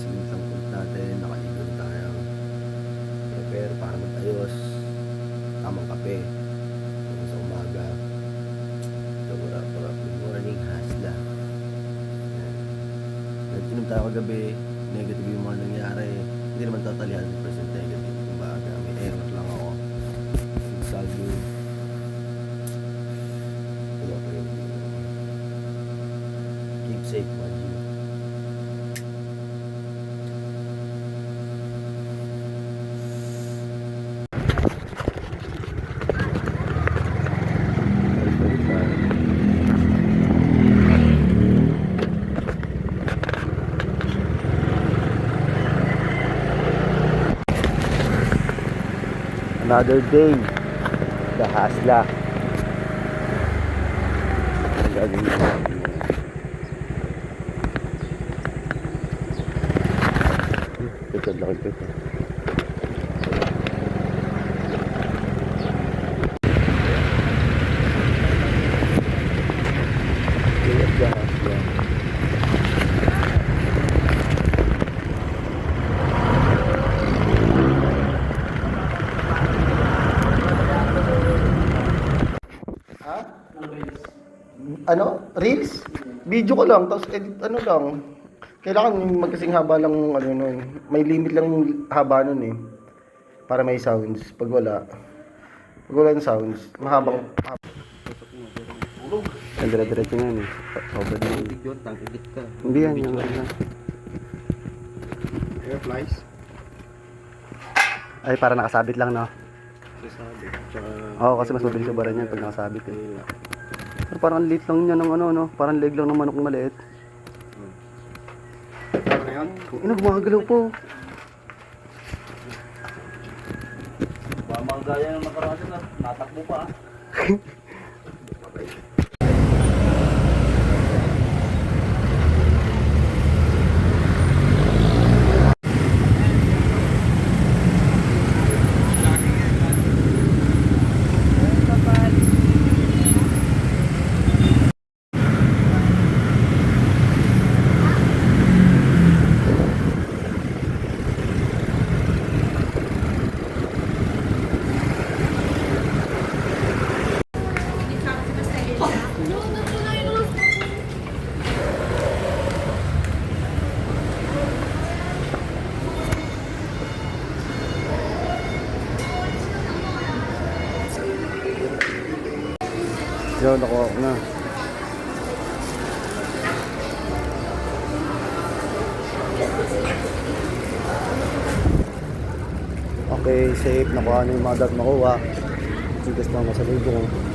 swimming pool natin, nakaligo na tayo. Prepare para magtayos. Tamang kape. Sa umaga. So, good morning, Hasla. Nagtinom tayo kagabi. Negative yung mga nangyari. Hindi naman totally 100% negative. Kumbaga, may error lang ako. Saldo. Keep safe, man. Another day, the Hasla. Ang gagawin ko. Ito lang ito. The Hasla. Ano? Reels? Video ko lang, tapos edit ano lang. Kailangan magkasing haba lang ano nun. May limit lang yung haba nun eh. Para may sounds. Pag wala ng sounds, mahabang dire-diretso nga eh. Over na yun. Video, tang-edit ka. Hindi yan, yung ano. Air flies. Ay, para nakasabit lang, no? Sasabi. Tsaka... Oo, kasi mas mabilis sa baran yan pag nakasabit eh. Pero parang liit lang niya ng ano, no? Parang leg lang ng manok na maliit. Ano na yan? Ano, gumagalaw po. Mga gaya ng nakaraan na, natakbo pa ah. Yo, nakuha ko na. Okay, safe. Nakuha na yung mga dot makuha. Sigas na ako sa libo ko.